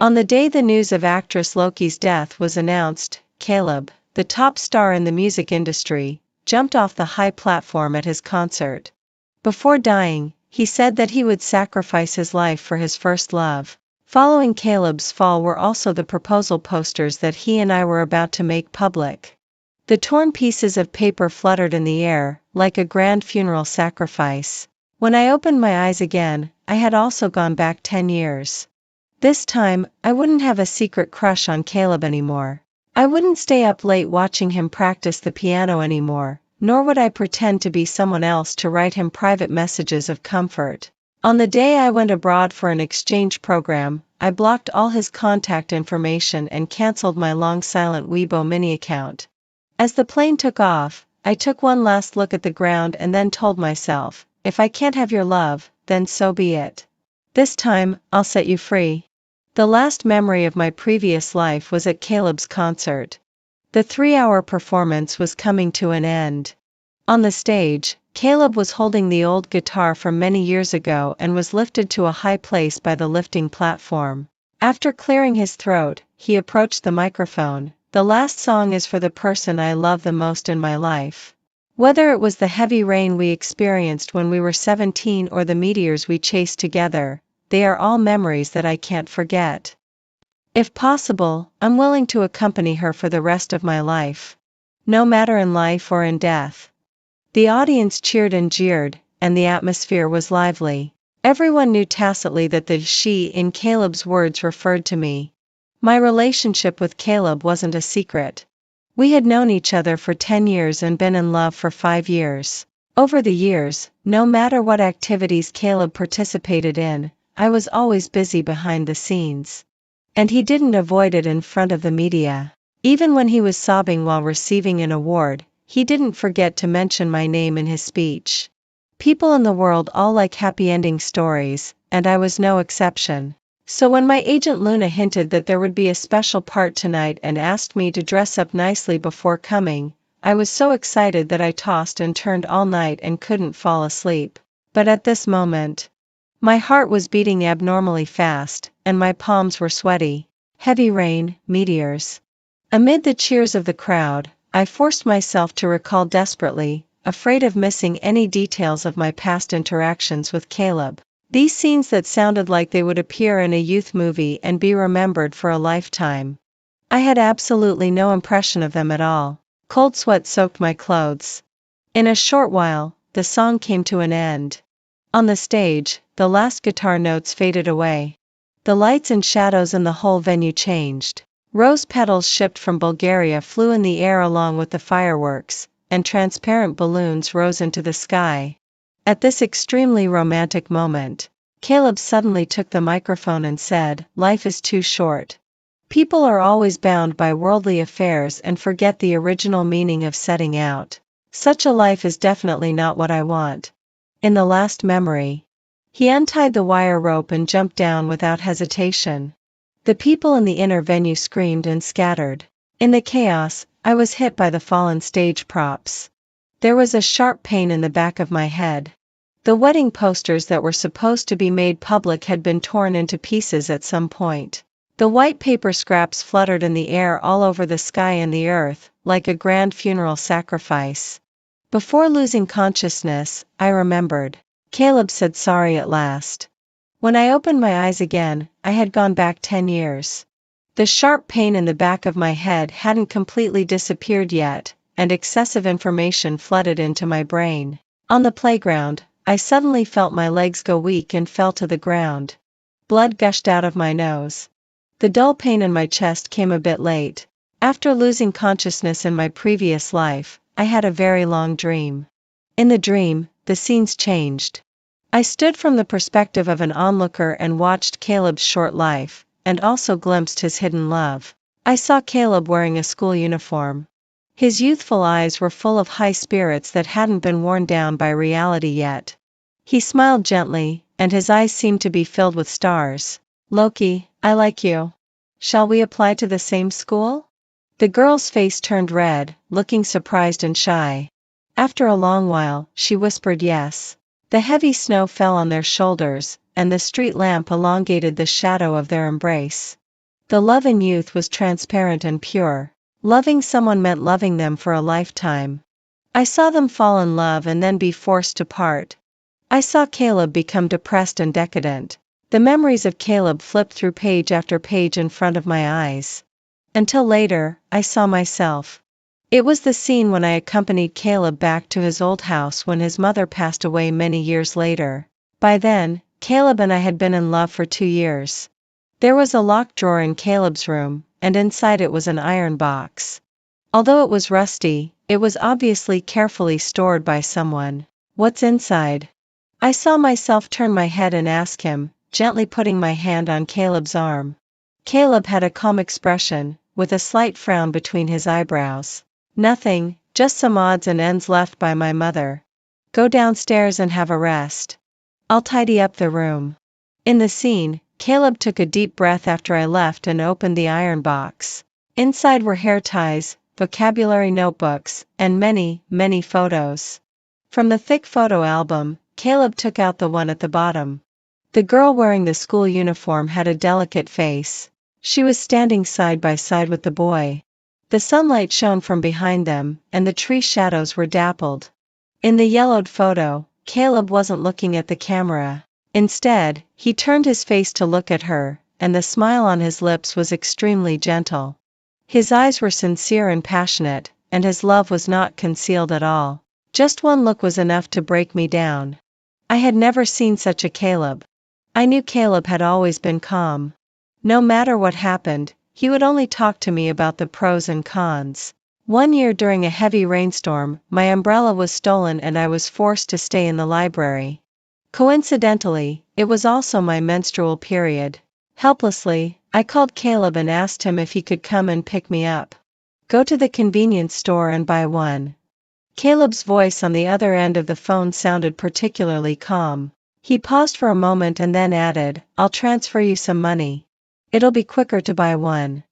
On the day the news of actress Loki's death was announced, Caleb, the top star in the music industry, jumped off the high platform at his concert. Before dying, he said that he would sacrifice his life for his first love. Following Caleb's fall were also the proposal posters that he and I were about to make public. The torn pieces of paper fluttered in the air, like a grand funeral sacrifice. When I opened my eyes again, I had also gone back 10 years. This time, I wouldn't have a secret crush on Caleb anymore. I wouldn't stay up late watching him practice the piano anymore, nor would I pretend to be someone else to write him private messages of comfort. On the day I went abroad for an exchange program, I blocked all his contact information and cancelled my long silent Weibo mini account. As the plane took off, I took one last look at the ground and then told myself, if I can't have your love, then so be it. This time, I'll set you free. The last memory of my previous life was at Caleb's concert. The 3-hour performance was coming to an end. On the stage, Caleb was holding the old guitar from many years ago and was lifted to a high place by the lifting platform. After clearing his throat, he approached the microphone. The last song is for the person I love the most in my life. Whether it was the heavy rain we experienced when we were 17 or the meteors we chased together, they are all memories that I can't forget. If possible, I'm willing to accompany her for the rest of my life. No matter in life or in death. The audience cheered and jeered, and the atmosphere was lively. Everyone knew tacitly that the she in Caleb's words referred to me. My relationship with Caleb wasn't a secret. We had known each other for 10 years and been in love for 5 years. Over the years, no matter what activities Caleb participated in, I was always busy behind the scenes. And he didn't avoid it in front of the media. Even when he was sobbing while receiving an award, he didn't forget to mention my name in his speech. People in the world all like happy ending stories, and I was no exception. So when my agent Luna hinted that there would be a special part tonight and asked me to dress up nicely before coming, I was so excited that I tossed and turned all night and couldn't fall asleep. But at this moment, my heart was beating abnormally fast, and my palms were sweaty. Heavy rain, meteors. Amid the cheers of the crowd, I forced myself to recall desperately, afraid of missing any details of my past interactions with Caleb. These scenes that sounded like they would appear in a youth movie and be remembered for a lifetime. I had absolutely no impression of them at all. Cold sweat soaked my clothes. In a short while, the song came to an end. On the stage, the last guitar notes faded away. The lights and shadows in the whole venue changed. Rose petals shipped from Bulgaria flew in the air along with the fireworks, and transparent balloons rose into the sky. At this extremely romantic moment, Caleb suddenly took the microphone and said, "Life is too short. People are always bound by worldly affairs and forget the original meaning of setting out. Such a life is definitely not what I want." In the last memory, he untied the wire rope and jumped down without hesitation. The people in the inner venue screamed and scattered. In the chaos, I was hit by the fallen stage props. There was a sharp pain in the back of my head. The wedding posters that were supposed to be made public had been torn into pieces at some point. The white paper scraps fluttered in the air all over the sky and the earth, like a grand funeral sacrifice. Before losing consciousness, I remembered. Caleb said sorry at last. When I opened my eyes again, I had gone back 10 years. The sharp pain in the back of my head hadn't completely disappeared yet, and excessive information flooded into my brain. On the playground, I suddenly felt my legs go weak and fell to the ground. Blood gushed out of my nose. The dull pain in my chest came a bit late. After losing consciousness in my previous life, I had a very long dream. In the dream, the scenes changed. I stood from the perspective of an onlooker and watched Caleb's short life, and also glimpsed his hidden love. I saw Caleb wearing a school uniform. His youthful eyes were full of high spirits that hadn't been worn down by reality yet. He smiled gently, and his eyes seemed to be filled with stars. "Loki, I like you. Shall we apply to the same school?" The girl's face turned red, looking surprised and shy. After a long while, she whispered yes. The heavy snow fell on their shoulders, and the street lamp elongated the shadow of their embrace. The love in youth was transparent and pure. Loving someone meant loving them for a lifetime. I saw them fall in love and then be forced to part. I saw Caleb become depressed and decadent. The memories of Caleb flipped through page after page in front of my eyes. Until later, I saw myself. It was the scene when I accompanied Caleb back to his old house when his mother passed away many years later. By then, Caleb and I had been in love for 2 years. There was a locked drawer in Caleb's room, and inside it was an iron box. Although it was rusty, it was obviously carefully stored by someone. "What's inside?" I saw myself turn my head and ask him, gently putting my hand on Caleb's arm. Caleb had a calm expression, with a slight frown between his eyebrows. "Nothing, just some odds and ends left by my mother. Go downstairs and have a rest. I'll tidy up the room." In the scene, Caleb took a deep breath after I left and opened the iron box. Inside were hair ties, vocabulary notebooks, and many, many photos. From the thick photo album, Caleb took out the one at the bottom. The girl wearing the school uniform had a delicate face. She was standing side by side with the boy. The sunlight shone from behind them, and the tree shadows were dappled. In the yellowed photo, Caleb wasn't looking at the camera. Instead, he turned his face to look at her, and the smile on his lips was extremely gentle. His eyes were sincere and passionate, and his love was not concealed at all. Just one look was enough to break me down. I had never seen such a Caleb. I knew Caleb had always been calm. No matter what happened, he would only talk to me about the pros and cons. One year during a heavy rainstorm, my umbrella was stolen and I was forced to stay in the library. Coincidentally, it was also my menstrual period. Helplessly, I called Caleb and asked him if he could come and pick me up. "Go to the convenience store and buy one." Caleb's voice on the other end of the phone sounded particularly calm. He paused for a moment and then added, "I'll transfer you some money. It'll be quicker to buy one."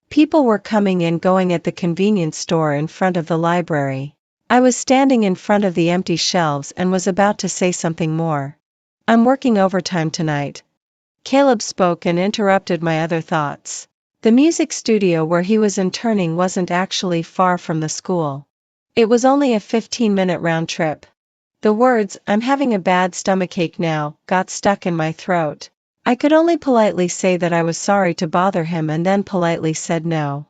People were coming and going at the convenience store in front of the library. I was standing in front of the empty shelves and was about to say something more. "I'm working overtime tonight." Caleb spoke and interrupted my other thoughts. The music studio where he was interning wasn't actually far from the school. It was only a 15-minute round trip. The words, "I'm having a bad stomachache now," got stuck in my throat. I could only politely say that I was sorry to bother him and then politely said no.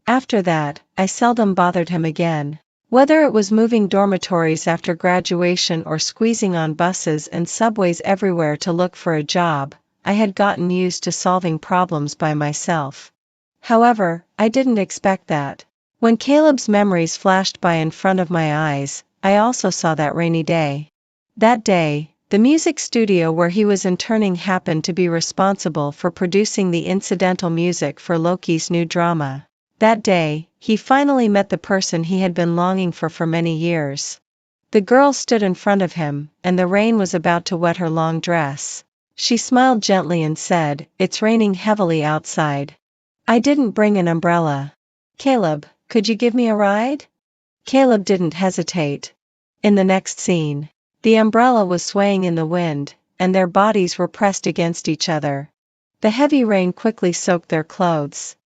After that, I seldom bothered him again. Whether it was moving dormitories after graduation or squeezing on buses and subways everywhere to look for a job, I had gotten used to solving problems by myself. However, I didn't expect that. When Caleb's memories flashed by in front of my eyes, I also saw that rainy day. That day, the music studio where he was interning happened to be responsible for producing the incidental music for Loki's new drama. That day, he finally met the person he had been longing for many years. The girl stood in front of him, and the rain was about to wet her long dress. She smiled gently and said, "It's raining heavily outside. I didn't bring an umbrella. Caleb, could you give me a ride?" Caleb didn't hesitate. In the next scene, the umbrella was swaying in the wind, and their bodies were pressed against each other. The heavy rain quickly soaked their clothes.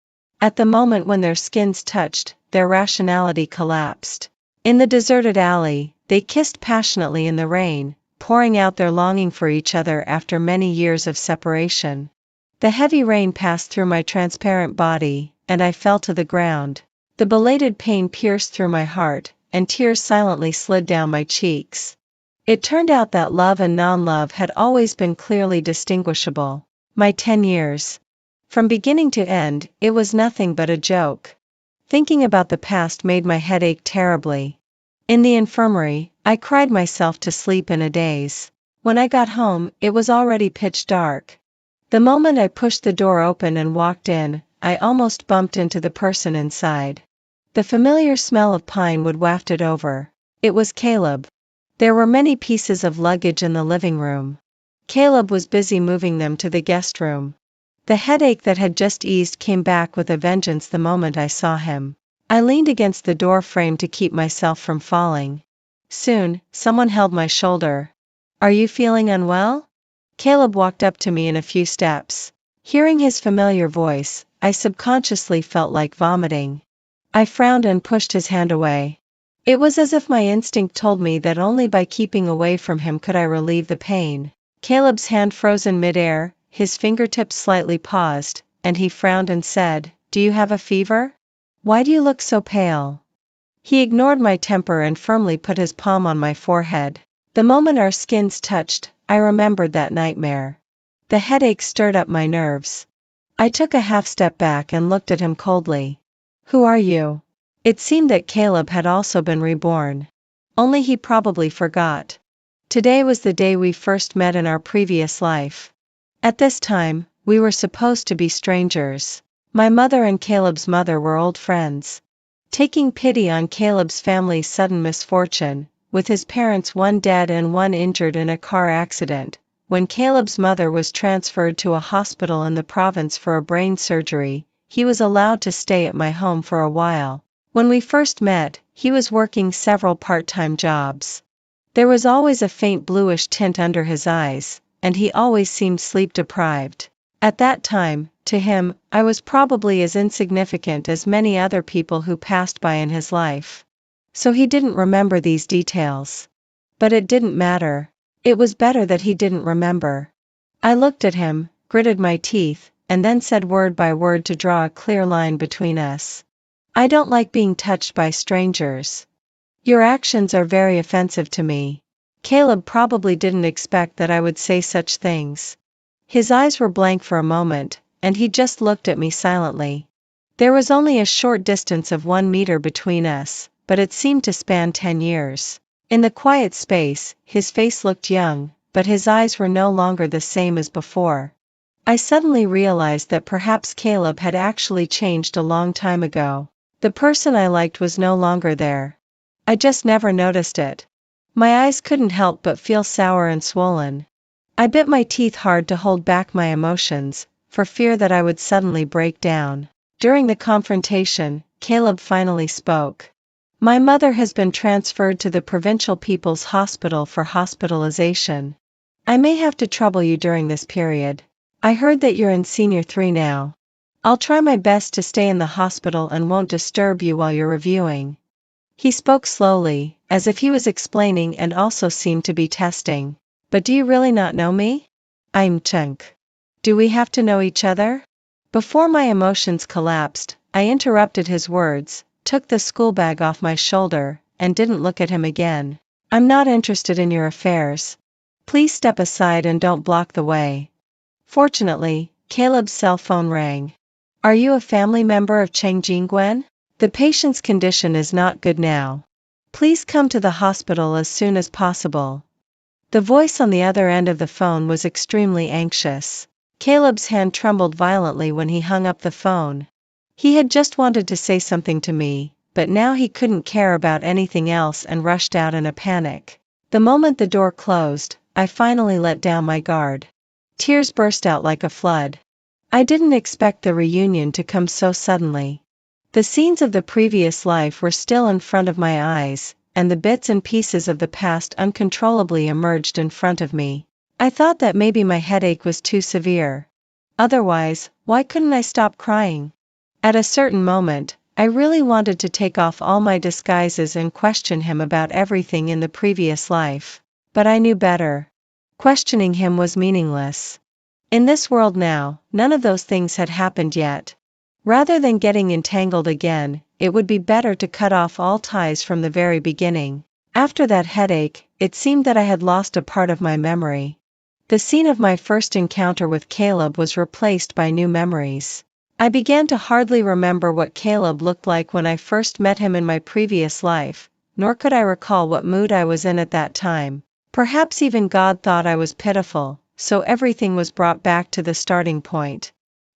At the moment when their skins touched, their rationality collapsed. In the deserted alley, they kissed passionately in the rain, pouring out their longing for each other after many years of separation. The heavy rain passed through my transparent body, and I fell to the ground. The belated pain pierced through my heart, and tears silently slid down my cheeks. It turned out that love and non-love had always been clearly distinguishable. My 10 years. From beginning to end, it was nothing but a joke. Thinking about the past made my head ache terribly. In the infirmary, I cried myself to sleep in a daze. When I got home, it was already pitch dark. The moment I pushed the door open and walked in, I almost bumped into the person inside. The familiar smell of pine wood wafted over. It was Caleb. There were many pieces of luggage in the living room. Caleb was busy moving them to the guest room. The headache that had just eased came back with a vengeance the moment I saw him. I leaned against the door frame to keep myself from falling. Soon, someone held my shoulder. "Are you feeling unwell?" Caleb walked up to me in a few steps. Hearing his familiar voice, I subconsciously felt like vomiting. I frowned and pushed his hand away. It was as if my instinct told me that only by keeping away from him could I relieve the pain. Caleb's hand froze in midair, his fingertips slightly paused, and he frowned and said, "Do you have a fever? Why do you look so pale?" He ignored my temper and firmly put his palm on my forehead. The moment our skins touched, I remembered that nightmare. The headache stirred up my nerves. I took a half step back and looked at him coldly. "Who are you?" It seemed that Caleb had also been reborn. Only he probably forgot. Today was the day we first met in our previous life. At this time, we were supposed to be strangers. My mother and Caleb's mother were old friends. Taking pity on Caleb's family's sudden misfortune, with his parents one dead and one injured in a car accident, when Caleb's mother was transferred to a hospital in the province for a brain surgery, he was allowed to stay at my home for a while. When we first met, he was working several part-time jobs. There was always a faint bluish tint under his eyes, and he always seemed sleep-deprived. At that time, to him, I was probably as insignificant as many other people who passed by in his life. So he didn't remember these details. But it didn't matter. It was better that he didn't remember. I looked at him, gritted my teeth, and then said word by word to draw a clear line between us. "I don't like being touched by strangers. Your actions are very offensive to me." Caleb probably didn't expect that I would say such things. His eyes were blank for a moment, and he just looked at me silently. There was only a short distance of 1 meter between us, but it seemed to span 10 years. In the quiet space, his face looked young, but his eyes were no longer the same as before. I suddenly realized that perhaps Caleb had actually changed a long time ago. The person I liked was no longer there. I just never noticed it. My eyes couldn't help but feel sour and swollen. I bit my teeth hard to hold back my emotions, for fear that I would suddenly break down. During the confrontation, Caleb finally spoke. "My mother has been transferred to the Provincial People's Hospital for hospitalization. I may have to trouble you during this period. I heard that you're in Senior 3 now. I'll try my best to stay in the hospital and won't disturb you while you're reviewing." He spoke slowly, as if he was explaining and also seemed to be testing. "But do you really not know me? I'm Chunk. Do we have to know each other?" Before my emotions collapsed, I interrupted his words, took the school bag off my shoulder, and didn't look at him again. "I'm not interested in your affairs. Please step aside and don't block the way." Fortunately, Caleb's cell phone rang. "Are you a family member of Cheng Jingwen? The patient's condition is not good now. Please come to the hospital as soon as possible." The voice on the other end of the phone was extremely anxious. Caleb's hand trembled violently when he hung up the phone. He had just wanted to say something to me, but now he couldn't care about anything else and rushed out in a panic. The moment the door closed, I finally let down my guard. Tears burst out like a flood. I didn't expect the reunion to come so suddenly. The scenes of the previous life were still in front of my eyes, and the bits and pieces of the past uncontrollably emerged in front of me. I thought that maybe my headache was too severe. Otherwise, why couldn't I stop crying? At a certain moment, I really wanted to take off all my disguises and question him about everything in the previous life. But I knew better. Questioning him was meaningless. In this world now, none of those things had happened yet. Rather than getting entangled again, it would be better to cut off all ties from the very beginning. After that headache, it seemed that I had lost a part of my memory. The scene of my first encounter with Caleb was replaced by new memories. I began to hardly remember what Caleb looked like when I first met him in my previous life, nor could I recall what mood I was in at that time. Perhaps even God thought I was pitiful, so everything was brought back to the starting point.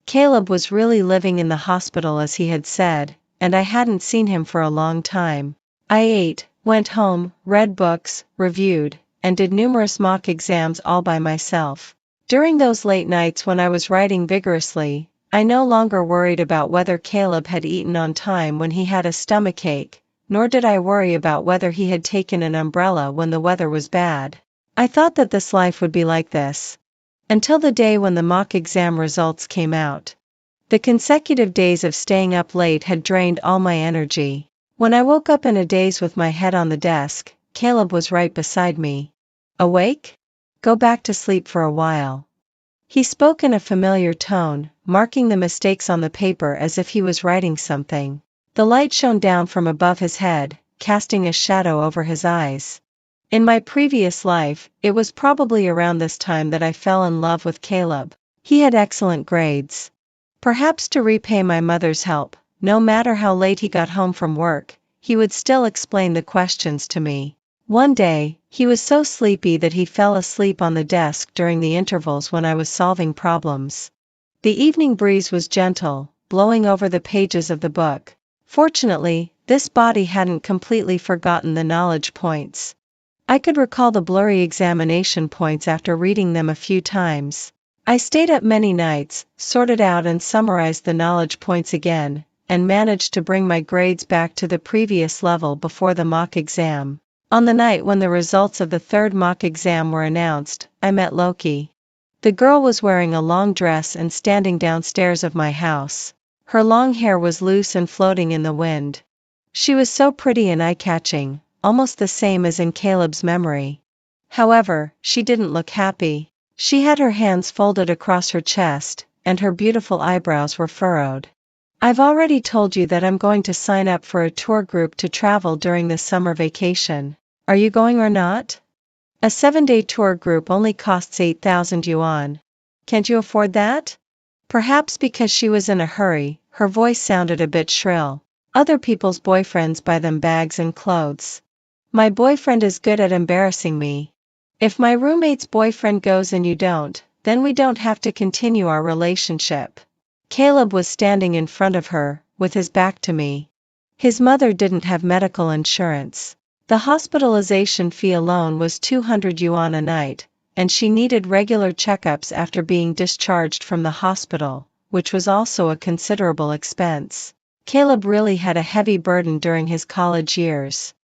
Caleb was really living in the hospital as he had said, and I hadn't seen him for a long time. I ate, went home, read books, reviewed, and did numerous mock exams all by myself. During those late nights when I was writing vigorously, I no longer worried about whether Caleb had eaten on time when he had a stomachache, nor did I worry about whether he had taken an umbrella when the weather was bad. I thought that this life would be like this. Until the day when the mock exam results came out. The consecutive days of staying up late had drained all my energy. When I woke up in a daze with my head on the desk, Caleb was right beside me. Awake? Go back to sleep for a while. He spoke in a familiar tone, marking the mistakes on the paper as if he was writing something. The light shone down from above his head, casting a shadow over his eyes. In my previous life, it was probably around this time that I fell in love with Caleb. He had excellent grades. Perhaps to repay my mother's help, no matter how late he got home from work, he would still explain the questions to me. One day, he was so sleepy that he fell asleep on the desk during the intervals when I was solving problems. The evening breeze was gentle, blowing over the pages of the book. Fortunately, this body hadn't completely forgotten the knowledge points. I could recall the blurry examination points after reading them a few times. I stayed up many nights, sorted out and summarized the knowledge points again, and managed to bring my grades back to the previous level before the mock exam. On the night when the results of the third mock exam were announced, I met Loki. The girl was wearing a long dress and standing downstairs of my house. Her long hair was loose and floating in the wind. She was so pretty and eye-catching, almost the same as in Caleb's memory. However, she didn't look happy. She had her hands folded across her chest, and her beautiful eyebrows were furrowed. I've already told you that I'm going to sign up for a tour group to travel during the summer vacation. Are you going or not? A 7-day tour group only costs 8,000 yuan. Can't you afford that? Perhaps because she was in a hurry, her voice sounded a bit shrill. Other people's boyfriends buy them bags and clothes. My boyfriend is good at embarrassing me. If my roommate's boyfriend goes and you don't, then we don't have to continue our relationship. Caleb was standing in front of her, with his back to me. His mother didn't have medical insurance. The hospitalization fee alone was 200 yuan a night, and she needed regular checkups after being discharged from the hospital, which was also a considerable expense. Caleb really had a heavy burden during his college years.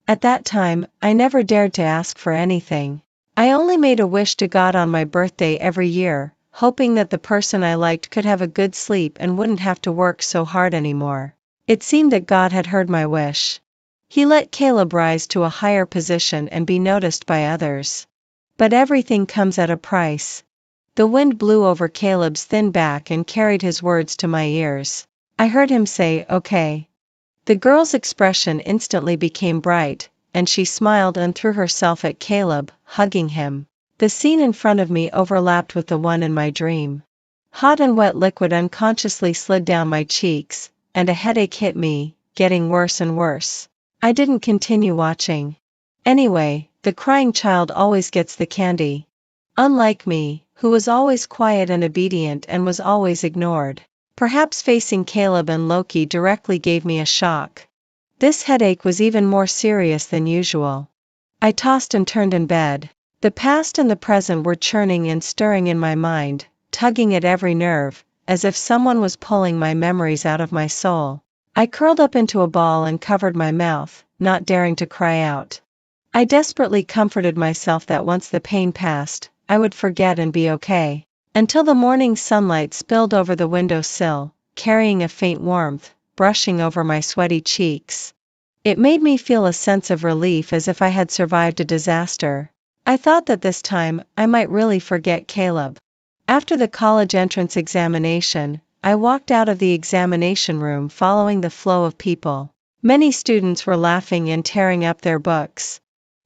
At that time, I never dared to ask for anything. I only made a wish to God on my birthday every year, hoping that the person I liked could have a good sleep and wouldn't have to work so hard anymore. It seemed that God had heard my wish. He let Caleb rise to a higher position and be noticed by others. But everything comes at a price. The wind blew over Caleb's thin back and carried his words to my ears. I heard him say, "Okay." The girl's expression instantly became bright, and she smiled and threw herself at Caleb, hugging him. The scene in front of me overlapped with the one in my dream. Hot and wet liquid unconsciously slid down my cheeks, and a headache hit me, getting worse and worse. I didn't continue watching. Anyway, the crying child always gets the candy. Unlike me, who was always quiet and obedient and was always ignored. Perhaps facing Caleb and Loki directly gave me a shock. This headache was even more serious than usual. I tossed and turned in bed. The past and the present were churning and stirring in my mind, tugging at every nerve, as if someone was pulling my memories out of my soul. I curled up into a ball and covered my mouth, not daring to cry out. I desperately comforted myself that once the pain passed, I would forget and be okay. Until the morning sunlight spilled over the windowsill, carrying a faint warmth, brushing over my sweaty cheeks. It made me feel a sense of relief as if I had survived a disaster. I thought that this time, I might really forget Caleb. After the college entrance examination, I walked out of the examination room following the flow of people. Many students were laughing and tearing up their books.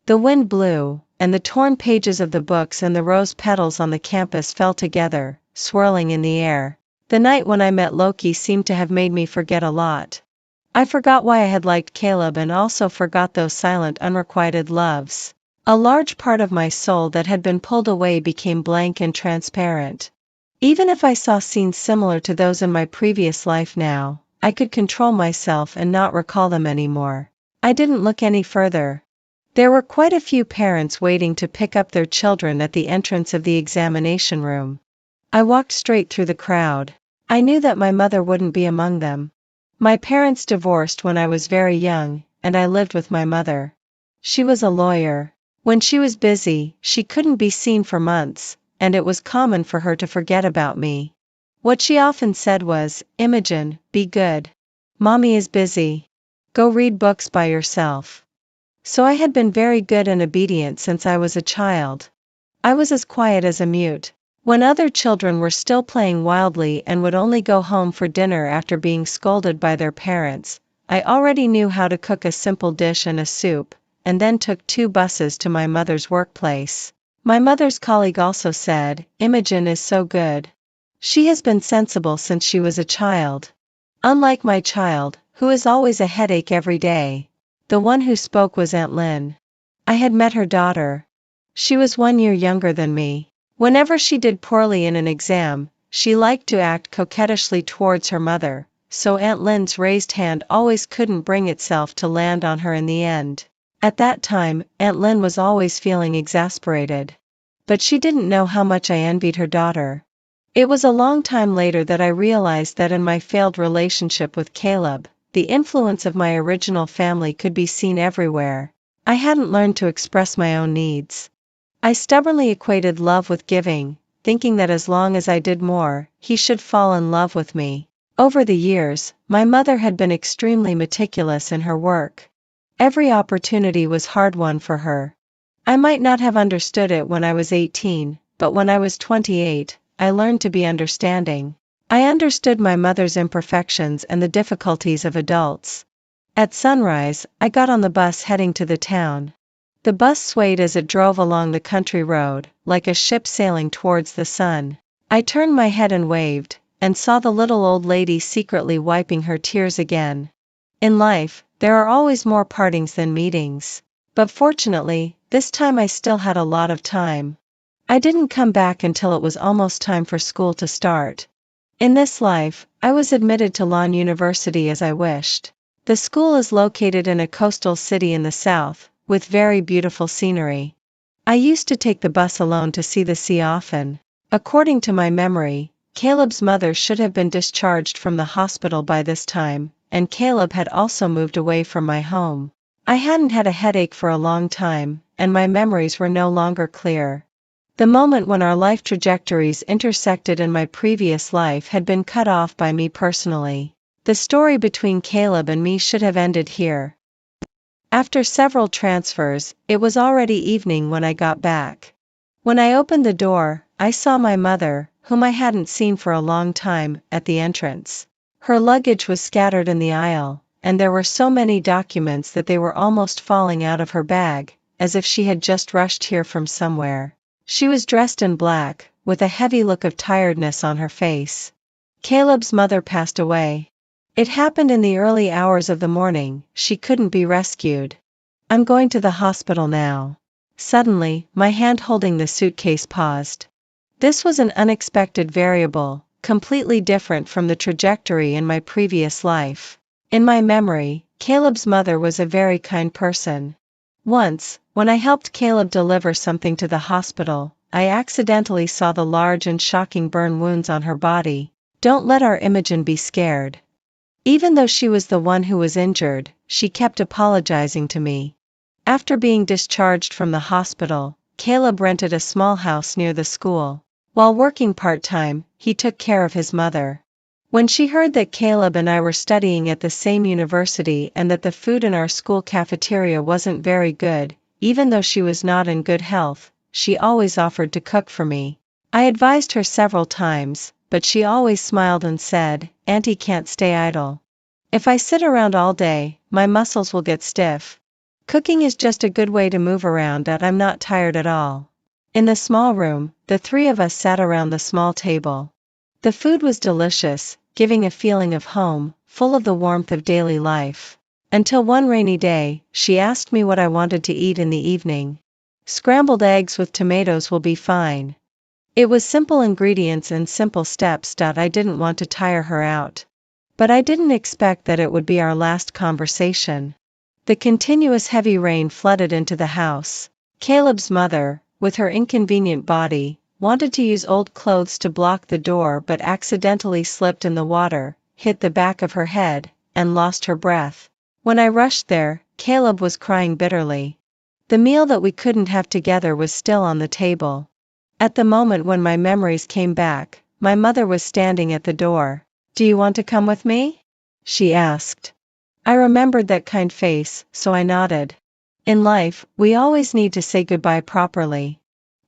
The wind blew, and the torn pages of the books and the rose petals on the campus fell together, swirling in the air. The night when I met Loki seemed to have made me forget a lot. I forgot why I had liked Caleb and also forgot those silent unrequited loves. A large part of my soul that had been pulled away became blank and transparent. Even if I saw scenes similar to those in my previous life now, I could control myself and not recall them anymore. I didn't look any further. There were quite a few parents waiting to pick up their children at the entrance of the examination room. I walked straight through the crowd. I knew that my mother wouldn't be among them. My parents divorced when I was very young, and I lived with my mother. She was a lawyer. When she was busy, she couldn't be seen for months, and it was common for her to forget about me. What she often said was, "Imogen, be good. Mommy is busy. Go read books by yourself." So I had been very good and obedient since I was a child. I was as quiet as a mute. When other children were still playing wildly and would only go home for dinner after being scolded by their parents, I already knew how to cook a simple dish and a soup, and then took 2 buses to my mother's workplace. My mother's colleague also said, "Imogen is so good. She has been sensible since she was a child. Unlike my child, who is always a headache every day." The one who spoke was Aunt Lynn. I had met her daughter. She was 1 year younger than me. Whenever she did poorly in an exam, she liked to act coquettishly towards her mother, so Aunt Lynn's raised hand always couldn't bring itself to land on her in the end. At that time, Aunt Lynn was always feeling exasperated. But she didn't know how much I envied her daughter. It was a long time later that I realized that in my failed relationship with Caleb, the influence of my original family could be seen everywhere. I hadn't learned to express my own needs. I stubbornly equated love with giving, thinking that as long as I did more, he should fall in love with me. Over the years, my mother had been extremely meticulous in her work. Every opportunity was hard-won for her. I might not have understood it when I was 18, but when I was 28, I learned to be understanding. I understood my mother's imperfections and the difficulties of adults. At sunrise, I got on the bus heading to the town. The bus swayed as it drove along the country road, like a ship sailing towards the sun. I turned my head and waved, and saw the little old lady secretly wiping her tears again. In life, there are always more partings than meetings. But fortunately, this time I still had a lot of time. I didn't come back until it was almost time for school to start. In this life, I was admitted to Lund University as I wished. The school is located in a coastal city in the south, with very beautiful scenery. I used to take the bus alone to see the sea often. According to my memory, Caleb's mother should have been discharged from the hospital by this time, and Caleb had also moved away from my home. I hadn't had a headache for a long time, and my memories were no longer clear. The moment when our life trajectories intersected in my previous life had been cut off by me personally. The story between Caleb and me should have ended here. After several transfers, it was already evening when I got back. When I opened the door, I saw my mother, whom I hadn't seen for a long time, at the entrance. Her luggage was scattered in the aisle, and there were so many documents that they were almost falling out of her bag, as if she had just rushed here from somewhere. She was dressed in black, with a heavy look of tiredness on her face. Caleb's mother passed away. It happened in the early hours of the morning. She couldn't be rescued. "I'm going to the hospital now." Suddenly, my hand holding the suitcase paused. This was an unexpected variable, completely different from the trajectory in my previous life. In my memory, Caleb's mother was a very kind person. Once, when I helped Caleb deliver something to the hospital, I accidentally saw the large and shocking burn wounds on her body. Don't let our Imogen be scared. Even though she was the one who was injured, she kept apologizing to me. After being discharged from the hospital, Caleb rented a small house near the school. While working part-time, he took care of his mother. When she heard that Caleb and I were studying at the same university and that the food in our school cafeteria wasn't very good, even though she was not in good health, she always offered to cook for me. I advised her several times, but she always smiled and said, "Auntie can't stay idle. If I sit around all day, my muscles will get stiff. Cooking is just a good way to move around and I'm not tired at all." In the small room, the 3 of us sat around the small table. The food was delicious, giving a feeling of home, full of the warmth of daily life. Until one rainy day, she asked me what I wanted to eat in the evening. "Scrambled eggs with tomatoes will be fine." It was simple ingredients and simple steps. I didn't want to tire her out. But I didn't expect that it would be our last conversation. The continuous heavy rain flooded into the house. Caleb's mother, with her inconvenient body, wanted to use old clothes to block the door but accidentally slipped in the water, hit the back of her head, and lost her breath. When I rushed there, Caleb was crying bitterly. The meal that we couldn't have together was still on the table. At the moment when my memories came back, my mother was standing at the door. "Do you want to come with me?" she asked. I remembered that kind face, so I nodded. In life, we always need to say goodbye properly.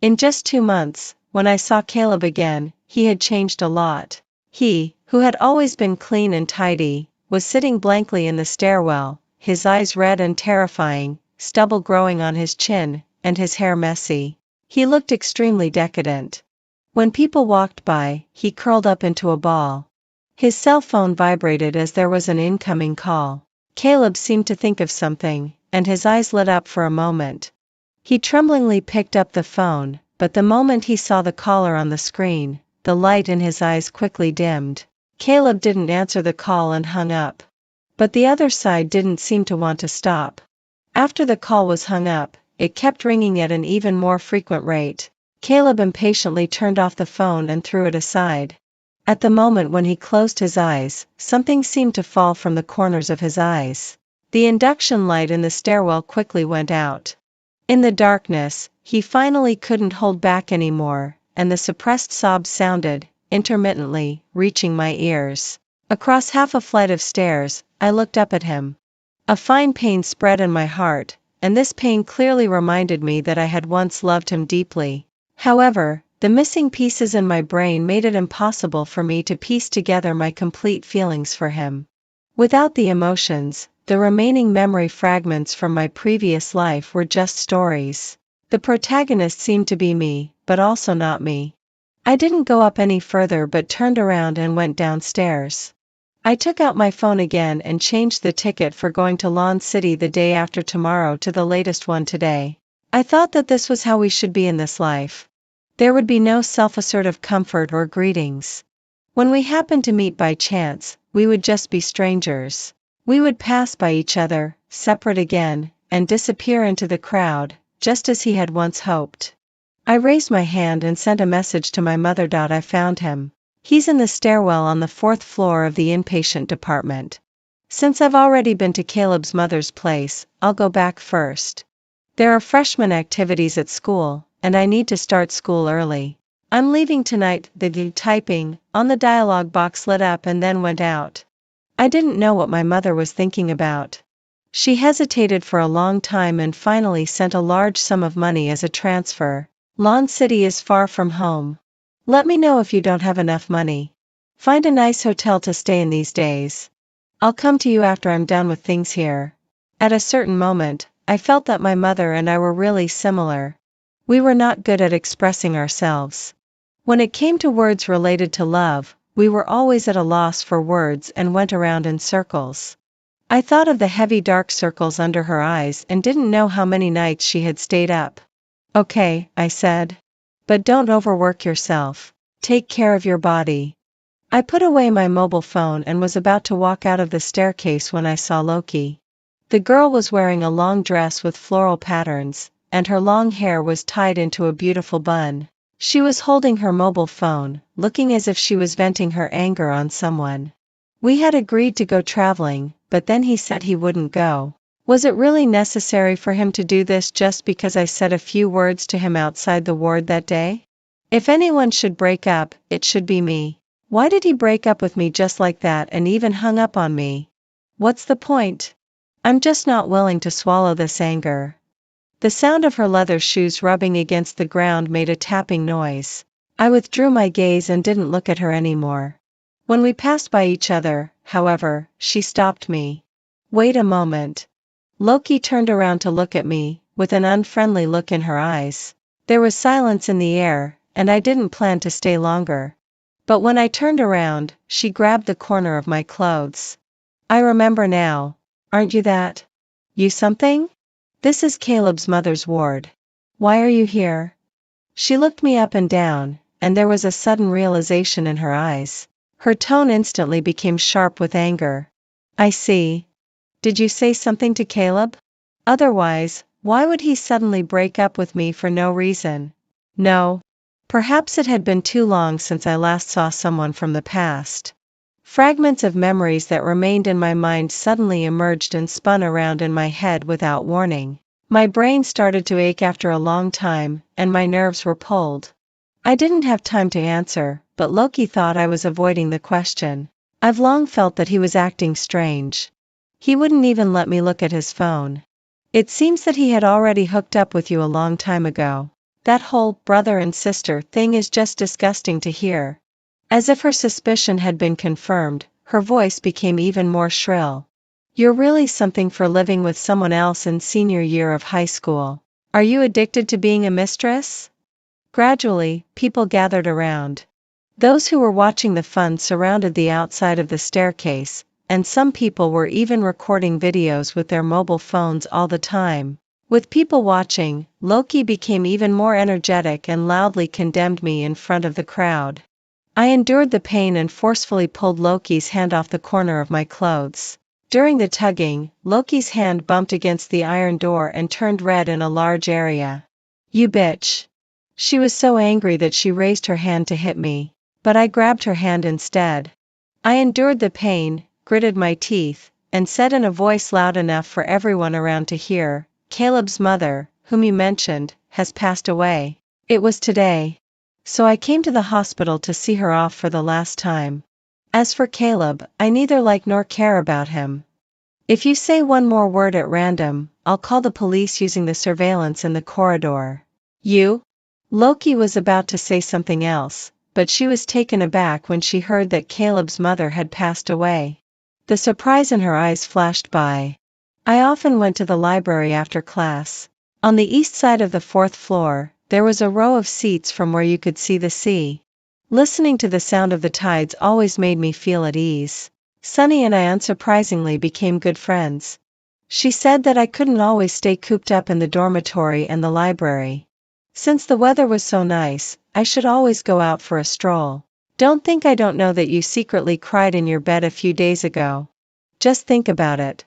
In just 2 months, when I saw Caleb again, he had changed a lot. He, who had always been clean and tidy, was sitting blankly in the stairwell, his eyes red and terrifying, stubble growing on his chin, and his hair messy. He looked extremely decadent. When people walked by, he curled up into a ball. His cell phone vibrated as there was an incoming call. Caleb seemed to think of something, and his eyes lit up for a moment. He tremblingly picked up the phone, but the moment he saw the caller on the screen, the light in his eyes quickly dimmed. Caleb didn't answer the call and hung up. But the other side didn't seem to want to stop. After the call was hung up, it kept ringing at an even more frequent rate. Caleb impatiently turned off the phone and threw it aside. At the moment when he closed his eyes, something seemed to fall from the corners of his eyes. The induction light in the stairwell quickly went out. In the darkness, he finally couldn't hold back anymore, and the suppressed sobs sounded, intermittently, reaching my ears. Across half a flight of stairs, I looked up at him. A fine pain spread in my heart, and this pain clearly reminded me that I had once loved him deeply. However, the missing pieces in my brain made it impossible for me to piece together my complete feelings for him. Without the emotions, the remaining memory fragments from my previous life were just stories. The protagonist seemed to be me, but also not me. I didn't go up any further but turned around and went downstairs. I took out my phone again and changed the ticket for going to Lawn City the day after tomorrow to the latest one today. I thought that this was how we should be in this life. There would be no self-assertive comfort or greetings. When we happened to meet by chance, we would just be strangers. We would pass by each other, separate again, and disappear into the crowd, just as he had once hoped. I raised my hand and sent a message to my mother. I found him. He's in the stairwell on the 4th floor of the inpatient department. Since I've already been to Caleb's mother's place, I'll go back first. There are freshman activities at school, and I need to start school early. I'm leaving tonight. The typing on the dialog box lit up and then went out. I didn't know what my mother was thinking about. She hesitated for a long time and finally sent a large sum of money as a transfer. Lawn City is far from home. Let me know if you don't have enough money. Find a nice hotel to stay in these days. I'll come to you after I'm done with things here. At a certain moment, I felt that my mother and I were really similar. We were not good at expressing ourselves. When it came to words related to love, we were always at a loss for words and went around in circles. I thought of the heavy dark circles under her eyes and didn't know how many nights she had stayed up. "Okay," I said. "But don't overwork yourself. Take care of your body." I put away my mobile phone and was about to walk out of the staircase when I saw Loki. The girl was wearing a long dress with floral patterns, and her long hair was tied into a beautiful bun. She was holding her mobile phone, looking as if she was venting her anger on someone. We had agreed to go traveling, but then he said he wouldn't go. Was it really necessary for him to do this just because I said a few words to him outside the ward that day? If anyone should break up, it should be me. Why did he break up with me just like that and even hung up on me? What's the point? I'm just not willing to swallow this anger. The sound of her leather shoes rubbing against the ground made a tapping noise. I withdrew my gaze and didn't look at her anymore. When we passed by each other, however, she stopped me. "Wait a moment." Loki turned around to look at me, with an unfriendly look in her eyes. There was silence in the air, and I didn't plan to stay longer. But when I turned around, she grabbed the corner of my clothes. "I remember now. Aren't you that? You something? This is Caleb's mother's ward. Why are you here?" She looked me up and down, and there was a sudden realization in her eyes. Her tone instantly became sharp with anger. "I see. Did you say something to Caleb? Otherwise, why would he suddenly break up with me for no reason?" "No." Perhaps it had been too long since I last saw someone from the past. Fragments of memories that remained in my mind suddenly emerged and spun around in my head without warning. My brain started to ache after a long time, and my nerves were pulled. I didn't have time to answer, but Loki thought I was avoiding the question. I've long felt that he was acting strange. He wouldn't even let me look at his phone. It seems that he had already hooked up with you a long time ago. That whole brother and sister thing is just disgusting to hear. As if her suspicion had been confirmed, her voice became even more shrill. You're really something for living with someone else in senior year of high school. Are you addicted to being a mistress? Gradually, people gathered around. Those who were watching the fun surrounded the outside of the staircase, and some people were even recording videos with their mobile phones all the time. With people watching, Loki became even more energetic and loudly condemned me in front of the crowd. I endured the pain and forcefully pulled Loki's hand off the corner of my clothes. During the tugging, Loki's hand bumped against the iron door and turned red in a large area. You bitch. She was so angry that she raised her hand to hit me, but I grabbed her hand instead. I endured the pain, gritted my teeth, and said in a voice loud enough for everyone around to hear, Caleb's mother, whom you mentioned, has passed away. It was today. So I came to the hospital to see her off for the last time. As for Caleb, I neither like nor care about him. If you say one more word at random, I'll call the police using the surveillance in the corridor. You? Loki was about to say something else, but she was taken aback when she heard that Caleb's mother had passed away. The surprise in her eyes flashed by. I often went to the library after class. On the east side of the 4th floor, there was a row of seats from where you could see the sea. Listening to the sound of the tides always made me feel at ease. Sunny and I unsurprisingly became good friends. She said that I couldn't always stay cooped up in the dormitory and the library. Since the weather was so nice, I should always go out for a stroll. Don't think I don't know that you secretly cried in your bed a few days ago. Just think about it.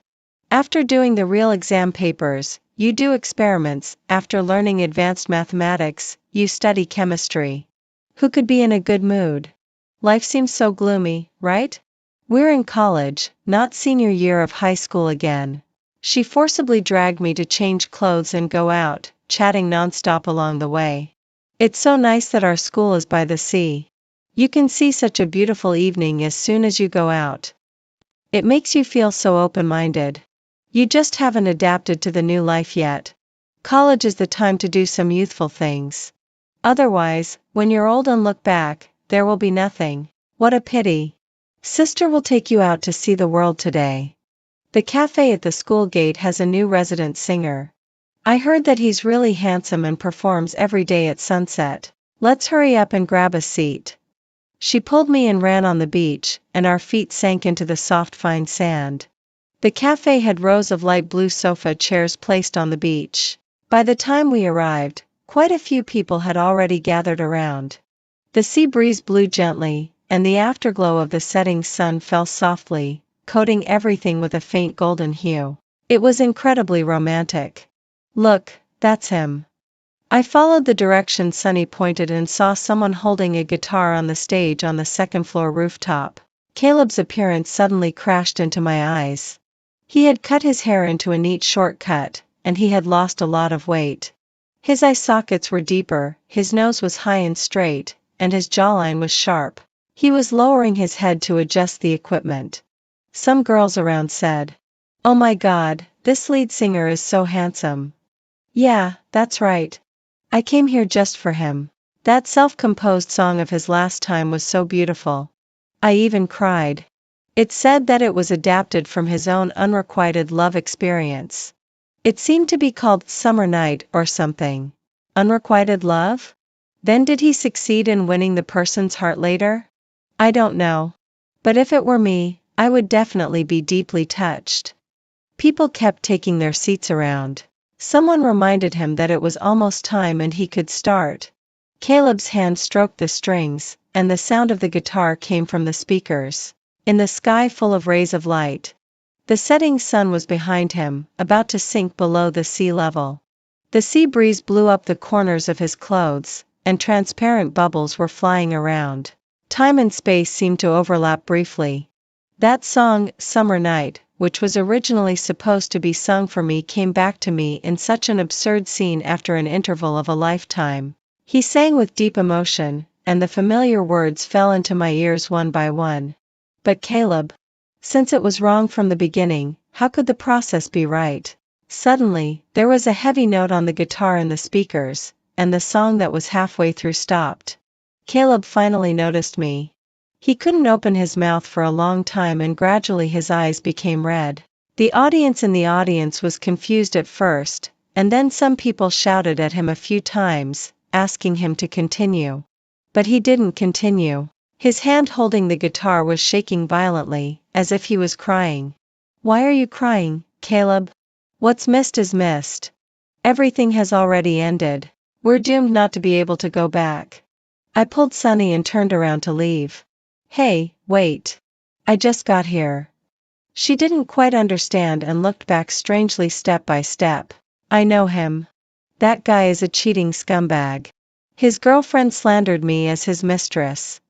After doing the real exam papers, you do experiments. After learning advanced mathematics, you study chemistry. Who could be in a good mood? Life seems so gloomy, right? We're in college, not senior year of high school again. She forcibly dragged me to change clothes and go out, chatting nonstop along the way. It's so nice that our school is by the sea. You can see such a beautiful evening as soon as you go out. It makes you feel so open-minded. You just haven't adapted to the new life yet. College is the time to do some youthful things. Otherwise, when you're old and look back, there will be nothing. What a pity. Sister will take you out to see the world today. The cafe at the school gate has a new resident singer. I heard that he's really handsome and performs every day at sunset. Let's hurry up and grab a seat. She pulled me and ran on the beach, and our feet sank into the soft fine sand. The cafe had rows of light blue sofa chairs placed on the beach. By the time we arrived, quite a few people had already gathered around. The sea breeze blew gently, and the afterglow of the setting sun fell softly, coating everything with a faint golden hue. It was incredibly romantic. Look, that's him. I followed the direction Sunny pointed and saw someone holding a guitar on the stage on the second-floor rooftop. Caleb's appearance suddenly crashed into my eyes. He had cut his hair into a neat short cut, and he had lost a lot of weight. His eye sockets were deeper, his nose was high and straight, and his jawline was sharp. He was lowering his head to adjust the equipment. Some girls around said, "Oh my God, this lead singer is so handsome." Yeah, that's right. I came here just for him. That self-composed song of his last time was so beautiful. I even cried. It said that it was adapted from his own unrequited love experience. It seemed to be called Summer Night or something. Unrequited love? Then did he succeed in winning the person's heart later? I don't know. But if it were me, I would definitely be deeply touched. People kept taking their seats around. Someone reminded him that it was almost time and he could start. Caleb's hand stroked the strings, and the sound of the guitar came from the speakers. In the sky full of rays of light. The setting sun was behind him, about to sink below the sea level. The sea breeze blew up the corners of his clothes, and transparent bubbles were flying around. Time and space seemed to overlap briefly. That song, Summer Night, which was originally supposed to be sung for me, came back to me in such an absurd scene after an interval of a lifetime. He sang with deep emotion, and the familiar words fell into my ears one by one. But Caleb, since it was wrong from the beginning, how could the process be right? Suddenly, there was a heavy note on the guitar in the speakers, and the song that was halfway through stopped. Caleb finally noticed me. He couldn't open his mouth for a long time and gradually his eyes became red. The audience in the audience was confused at first, and then some people shouted at him a few times, asking him to continue. But he didn't continue. His hand holding the guitar was shaking violently, as if he was crying. "Why are you crying, Caleb? What's missed is missed. Everything has already ended. We're doomed not to be able to go back." I pulled Sunny and turned around to leave. "Hey, wait. I just got here." She didn't quite understand and looked back strangely step by step. "I know him. That guy is a cheating scumbag. His girlfriend slandered me as his mistress."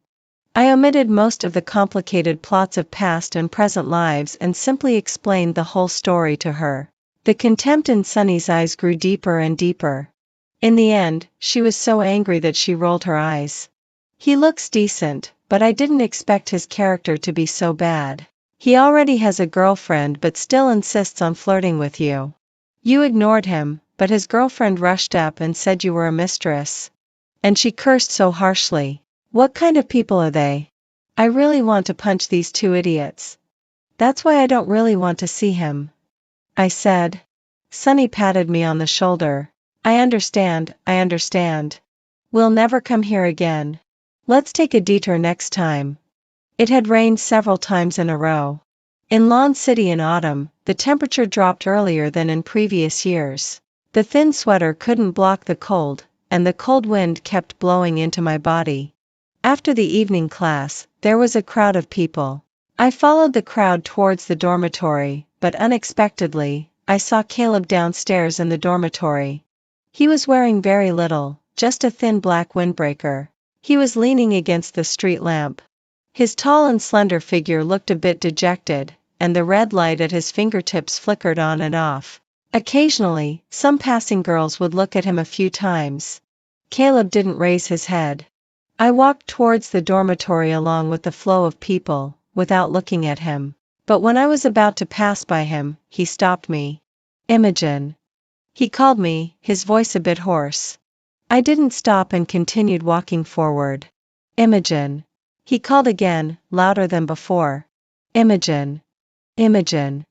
I omitted most of the complicated plots of past and present lives and simply explained the whole story to her. The contempt in Sunny's eyes grew deeper and deeper. In the end, she was so angry that she rolled her eyes. "He looks decent, but I didn't expect his character to be so bad. He already has a girlfriend but still insists on flirting with you. You ignored him, but his girlfriend rushed up and said you were a mistress. And she cursed so harshly. What kind of people are they? I really want to punch these two idiots. That's why I don't really want to see him," I said. Sunny patted me on the shoulder. I understand. We'll never come here again. Let's take a detour next time." It had rained several times in a row. In Lawn City in autumn, the temperature dropped earlier than in previous years. The thin sweater couldn't block the cold, and the cold wind kept blowing into my body. After the evening class, there was a crowd of people. I followed the crowd towards the dormitory, but unexpectedly, I saw Caleb downstairs in the dormitory. He was wearing very little, just a thin black windbreaker. He was leaning against the street lamp. His tall and slender figure looked a bit dejected, and the red light at his fingertips flickered on and off. Occasionally, some passing girls would look at him a few times. Caleb didn't raise his head. I walked towards the dormitory along with the flow of people, without looking at him. But when I was about to pass by him, he stopped me. "Imogen." He called me, his voice a bit hoarse. I didn't stop and continued walking forward. "Imogen." He called again, louder than before. "Imogen. Imogen."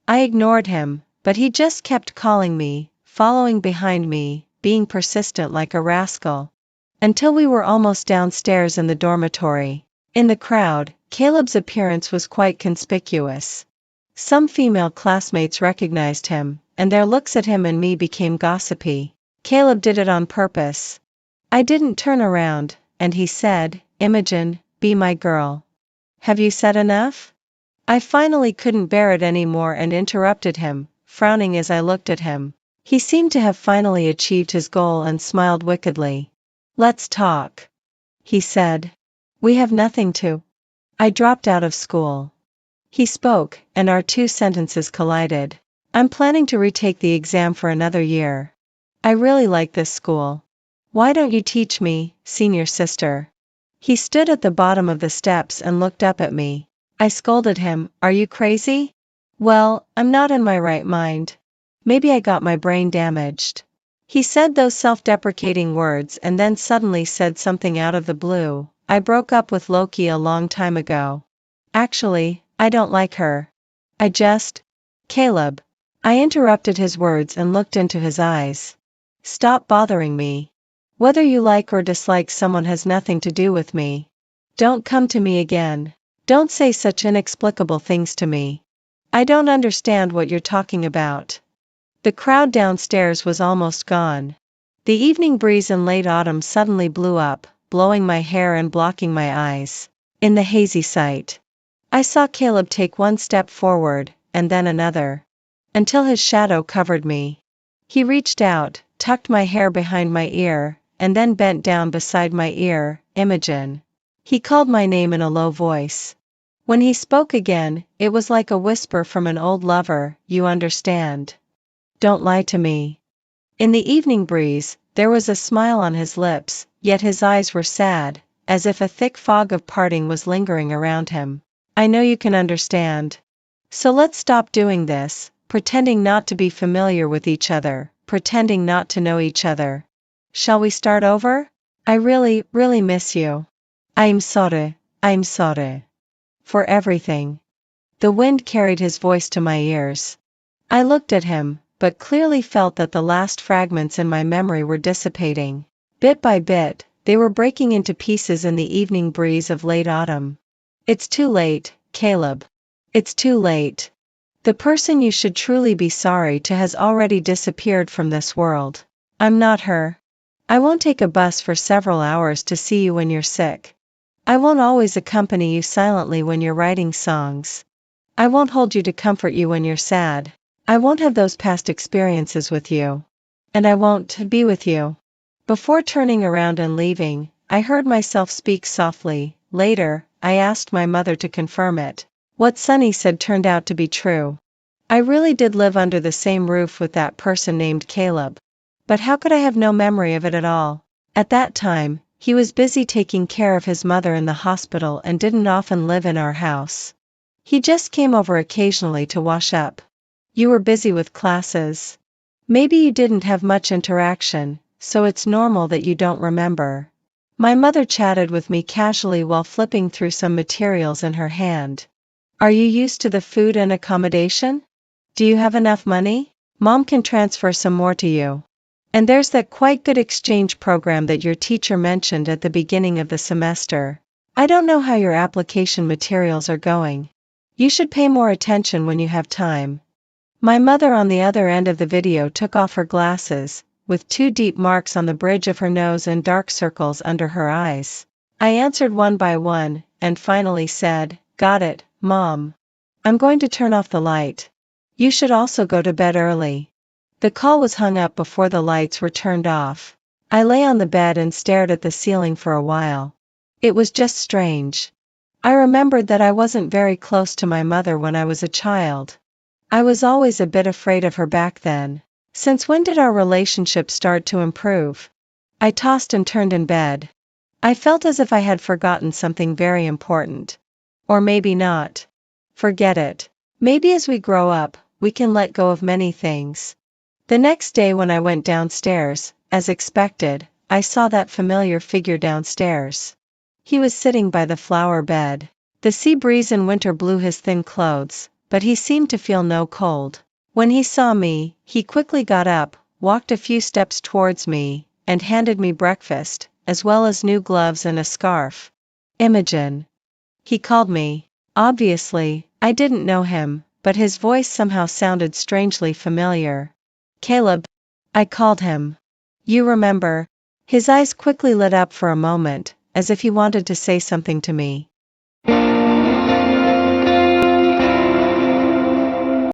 I ignored him, but he just kept calling me, following behind me, being persistent like a rascal. Until we were almost downstairs in the dormitory. In the crowd, Caleb's appearance was quite conspicuous. Some female classmates recognized him, and their looks at him and me became gossipy. Caleb did it on purpose. I didn't turn around, and he said, "Imogen, be my girl." "Have you said enough?" I finally couldn't bear it anymore and interrupted him, frowning as I looked at him. He seemed to have finally achieved his goal and smiled wickedly. "Let's talk," he said. "We have nothing to." I dropped out of school. He spoke, and our two sentences collided. "I'm planning to retake the exam for another year. I really like this school. Why don't you teach me, senior sister?" He stood at the bottom of the steps and looked up at me. I scolded him, "Are you crazy?" "Well, I'm not in my right mind. Maybe I got my brain damaged." He said those self-deprecating words and then suddenly said something out of the blue. "I broke up with Loki a long time ago. Actually, I don't like her. I just..." "Caleb." I interrupted his words and looked into his eyes. "Stop bothering me. Whether you like or dislike someone has nothing to do with me. Don't come to me again. Don't say such inexplicable things to me. I don't understand what you're talking about." The crowd downstairs was almost gone. The evening breeze in late autumn suddenly blew up, blowing my hair and blocking my eyes. In the hazy sight, I saw Caleb take one step forward, and then another, until his shadow covered me. He reached out, tucked my hair behind my ear, and then bent down beside my ear. "Imogen." He called my name in a low voice. When he spoke again, it was like a whisper from an old lover, "You understand. Don't lie to me." In the evening breeze, There was a smile on his lips, yet his eyes were sad, as if a thick fog of parting was lingering around him. I know you can understand. So let's stop doing this, pretending not to be familiar with each other, pretending not to know each other. Shall we start over? I really, really miss you. I'm sorry for everything. The wind carried his voice to my ears. I looked at him, but clearly felt that the last fragments in my memory were dissipating. Bit by bit, they were breaking into pieces in the evening breeze of late autumn. It's too late, Caleb. It's too late. The person you should truly be sorry to has already disappeared from this world. I'm not her. I won't take a bus for several hours to see you when you're sick. I won't always accompany you silently when you're writing songs. I won't hold you to comfort you when you're sad. I won't have those past experiences with you. And I won't be with you. Before turning around and leaving, I heard myself speak softly. Later, I asked my mother to confirm it. What Sunny said turned out to be true. I really did live under the same roof with that person named Caleb. But how could I have no memory of it at all? At that time, he was busy taking care of his mother in the hospital and didn't often live in our house. He just came over occasionally to wash up. You were busy with classes. Maybe you didn't have much interaction, so it's normal that you don't remember. My mother chatted with me casually while flipping through some materials in her hand. Are you used to the food and accommodation? Do you have enough money? Mom can transfer some more to you. And there's that quite good exchange program that your teacher mentioned at the beginning of the semester. I don't know how your application materials are going. You should pay more attention when you have time. My mother on the other end of the video took off her glasses, with 2 deep marks on the bridge of her nose and dark circles under her eyes. I answered one by one, and finally said, "Got it, Mom. I'm going to turn off the light. You should also go to bed early." The call was hung up before the lights were turned off. I lay on the bed and stared at the ceiling for a while. It was just strange. I remembered that I wasn't very close to my mother when I was a child. I was always a bit afraid of her back then. Since when did our relationship start to improve? I tossed and turned in bed. I felt as if I had forgotten something very important. Or maybe not. Forget it. Maybe as we grow up, we can let go of many things. The next day when I went downstairs, as expected, I saw that familiar figure downstairs. He was sitting by the flower bed. The sea breeze in winter blew his thin clothes, but he seemed to feel no cold. When he saw me, he quickly got up, walked a few steps towards me, and handed me breakfast, as well as new gloves and a scarf. Imogen. He called me. Obviously, I didn't know him, but his voice somehow sounded strangely familiar. Caleb. I called him. You remember? His eyes quickly lit up for a moment, as if he wanted to say something to me.